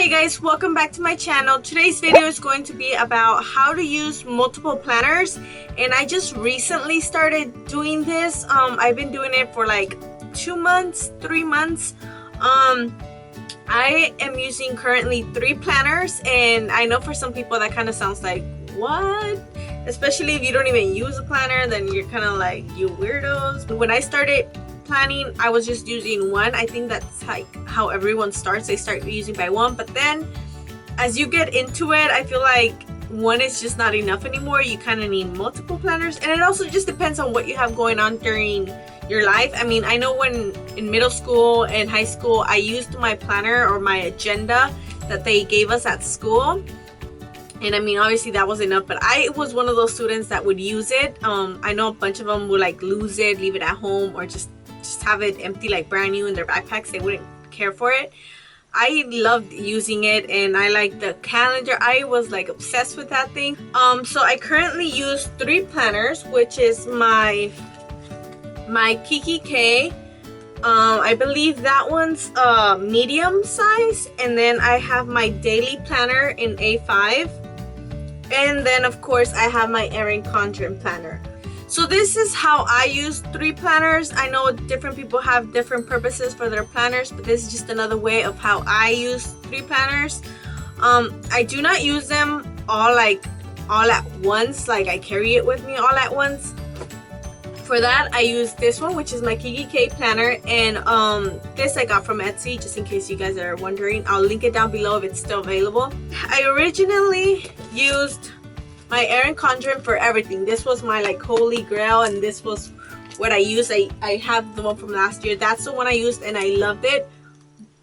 Hey guys, welcome back to my channel. Today's video is going to be about how to use multiple planners, and I just recently started doing this. I've been doing it for like 2 months, 3 months. I am using currently 3 planners, and I know for some people that kind of sounds like, what? Especially if you don't even use a planner, then you're kind of like, you weirdos. When I started planning, I was just using one. I think that's like how everyone starts. They start using by one, but then as you get into it, I feel like one is just not enough anymore. You kind of need multiple planners, and it also just depends on what you have going on during your life. I mean, I know when in middle school and high school, I used my planner or my agenda that they gave us at school, and I mean, obviously that was enough, but I was one of those students that would use it. I know a bunch of them would like lose it, leave it at home, or just have it empty, like brand new in their backpacks. They wouldn't care for it. I loved using it, and I like the calendar. I was like obsessed with that thing. So I currently use 3 planners, which is my Kikki. I believe that one's medium size, and then I have my daily planner in A5, and then of course I have my Erin Condren planner. So this is how I use 3 planners. I know different people have different purposes for their planners, but this is just another way of how I use 3 planners. I do not use them all at once, like I carry it with me all at once. For that, I use this one, which is my Kikki planner, and this I got from Etsy, just in case you guys are wondering. I'll link it down below if it's still available. I originally used my Erin Condren for everything. This was my like holy grail, and this was what I used. I have the one from last year. That's the one I used, and I loved it.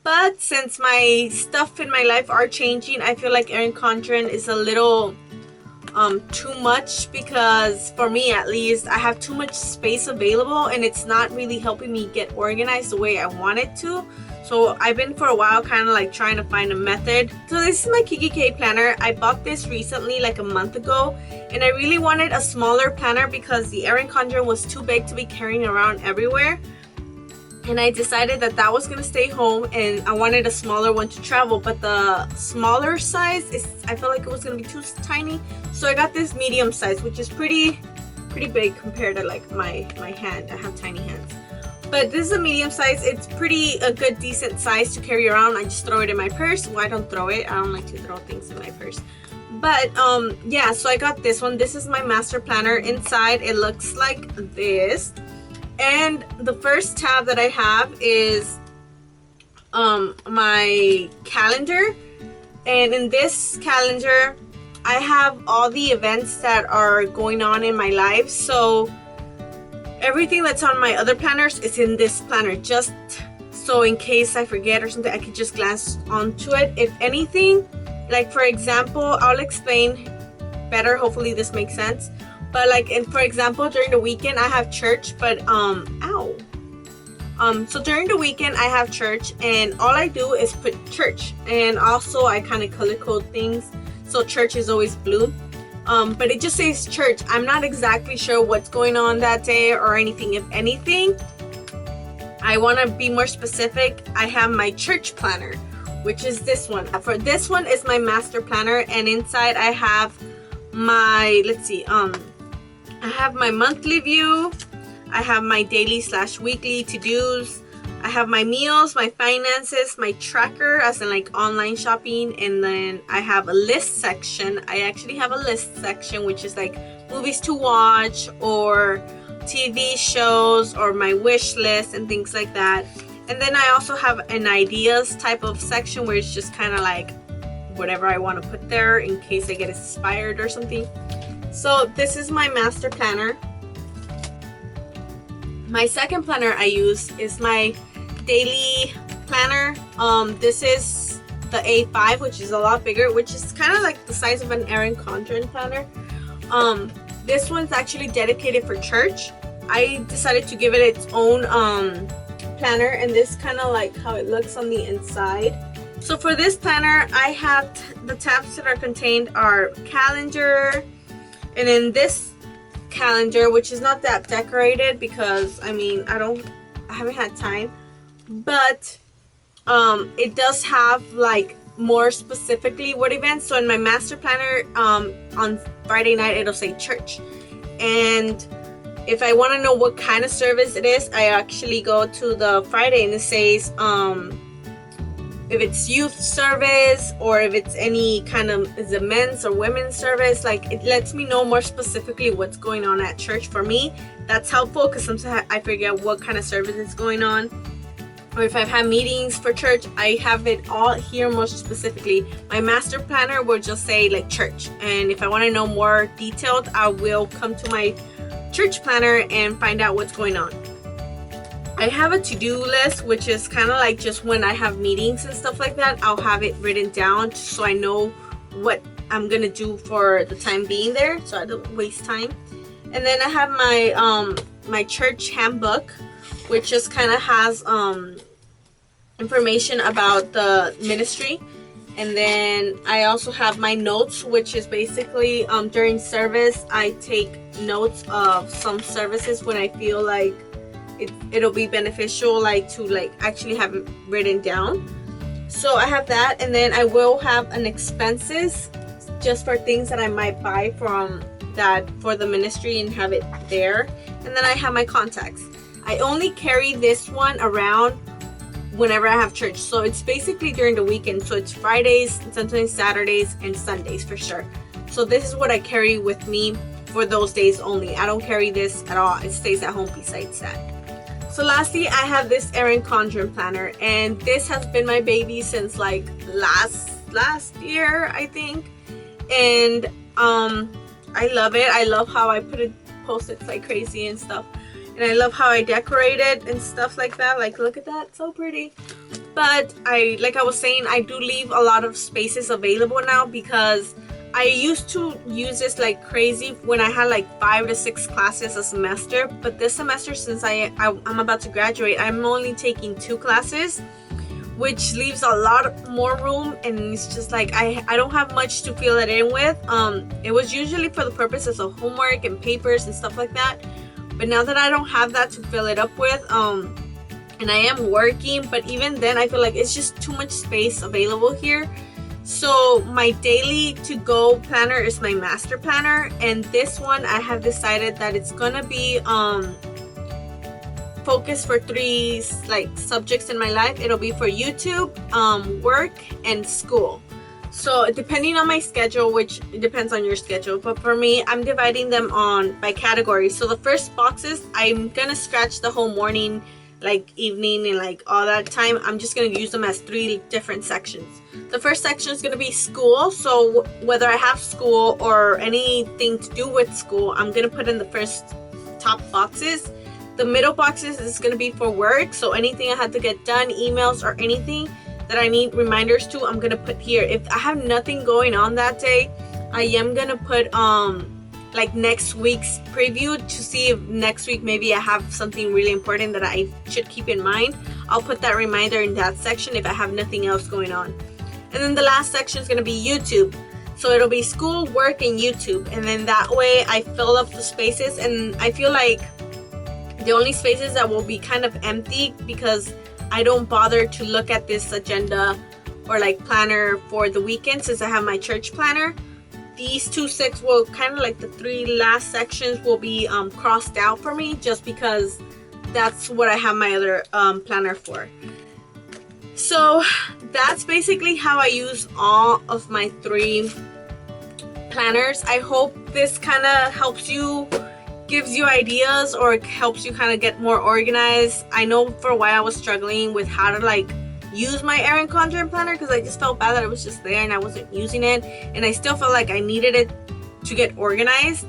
But since my stuff in my life are changing, I feel like Erin Condren is a little too much, because for me at least, I have too much space available, and it's not really helping me get organized the way I want it to. So I've been for a while kind of like trying to find a method. So this is my Kikki planner. I bought this recently, like a month ago, and I really wanted a smaller planner because the Erin Condren was too big to be carrying around everywhere. And I decided that that was going to stay home, and I wanted a smaller one to travel, but the smaller size I felt like it was going to be too tiny. So I got this medium size, which is pretty big compared to like my hand. I have tiny hands. But this is a medium size. It's a good decent size to carry around. I just throw it in my purse. Well, I don't throw it. I don't like to throw things in my purse. But yeah, so I got this one. This is my master planner. Inside it looks like this. And the first tab that I have is my calendar. And in this calendar, I have all the events that are going on in my life. So everything that's on my other planners is in this planner, just so in case I forget or something, I could just glance onto it. If anything, like for example, I'll explain better, hopefully this makes sense. But like, for example, during the weekend I have church, but so during the weekend I have church, and all I do is put church, and also I kind of color code things, so church is always blue. But it just says church. I'm not exactly sure what's going on that day or anything. If anything, I want to be more specific. I have my church planner, which is this one. For this one is my master planner, and inside I have my, I have my monthly view. I have my daily/weekly to-dos. I have my meals, my finances, my tracker, as in like online shopping, and then I have a list section. I actually have a list section, which is like movies to watch or TV shows or my wish list and things like that. And then I also have an ideas type of section where it's just kind of like whatever I want to put there in case I get inspired or something. So this is my master planner. My second planner I use is my daily planner. This is the A5, which is a lot bigger, which is kind of like the size of an Erin Condren planner. This one's actually dedicated for church. I decided to give it its own planner, and this kind of like how it looks on the inside. So for this planner, I have the tabs that are contained are calendar, and in this calendar, which is not that decorated because I mean I haven't had time, but it does have like more specifically what events. So in my master planner, on Friday night it'll say church, and if I want to know what kind of service it is, I actually go to the Friday and it says if it's youth service or if it's any kind of, is it men's or women's service. Like, it lets me know more specifically what's going on at church. For me, that's helpful because sometimes I forget what kind of service is going on. Or if I've had meetings for church, I have it all here more specifically. My master planner will just say like church, and if I want to know more detailed, I will come to my church planner and find out what's going on. I have a to-do list, which is kind of like just when I have meetings and stuff like that, I'll have it written down so I know what I'm gonna do for the time being there, so I don't waste time. And then I have my my church handbook, which just kind of has information about the ministry. And then I also have my notes, which is basically during service I take notes of some services when I feel like it'll be beneficial, like to like actually have it written down. So I have that, and then I will have an expenses just for things that I might buy from that for the ministry and have it there. And then I have my contacts. I only carry this one around whenever I have church, so it's basically during the weekend. So it's Fridays, sometimes Saturdays, and Sundays for sure. So this is what I carry with me for those days only. I don't carry this at all. It stays at home besides that. So lastly, I have this Erin Condren planner, and this has been my baby since like last year, I think. And I love it. I love how I put it post-its like crazy and stuff. And I love how I decorate it and stuff like that. Like, look at that, so pretty. But like I was saying, I do leave a lot of spaces available now because I used to use this like crazy when I had like 5 to 6 classes a semester. But this semester, since I'm about to graduate, I'm only taking 2 classes, which leaves a lot more room. And it's just like I don't have much to fill it in with. It was usually for the purposes of homework and papers and stuff like that. But now that I don't have that to fill it up with, and I am working, but even then I feel like it's just too much space available here. So my daily to-go planner is my master planner, and this one I have decided that it's gonna be focused for 3 like subjects in my life. It'll be for YouTube, work, and school. So depending on my schedule, which depends on your schedule, but for me, I'm dividing them by categories. So the first boxes, I'm gonna scratch the whole morning, like evening, and like all that time. I'm just gonna use them as 3 different sections. The first section is gonna be school. So whether I have school or anything to do with school, I'm gonna put in the first top boxes. The middle boxes is gonna be for work. So anything I had to get done, emails or anything that I need reminders to, I'm gonna put here. If I have nothing going on that day, I am gonna put like next week's preview to see if next week maybe I have something really important that I should keep in mind. I'll put that reminder in that section if I have nothing else going on. And then the last section is gonna be YouTube. So it'll be school, work, and YouTube. And then that way I fill up the spaces, and I feel like the only spaces that will be kind of empty because I don't bother to look at this agenda or like planner for the weekend since I have my church planner. These 2 6 will kind of like the 3 last sections will be crossed out for me just because that's what I have my other planner for. So that's basically how I use all of my 3 planners. I hope this kind of helps you, gives you ideas, or helps you kind of get more organized. I know for a while I was struggling with how to like use my Erin Condren planner because I just felt bad that it was just there and I wasn't using it, and I still felt like I needed it to get organized.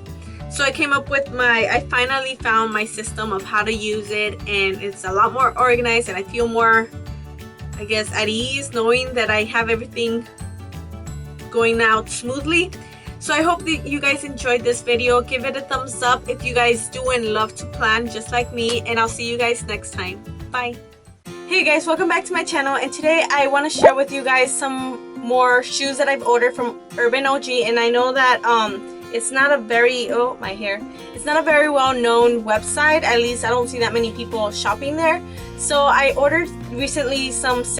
So I came up with I finally found my system of how to use it, and it's a lot more organized, and I feel more, I guess, at ease knowing that I have everything going out smoothly. So I hope that you guys enjoyed this video. Give it a thumbs up if you guys do and love to plan just like me, and I'll see you guys next time. Bye. Hey guys, welcome back to my channel, and today I want to share with you guys some more shoes that I've ordered from Urban OG. And I know that it's not a very, oh my hair, it's not a very well known website. At least I don't see that many people shopping there. So I ordered recently some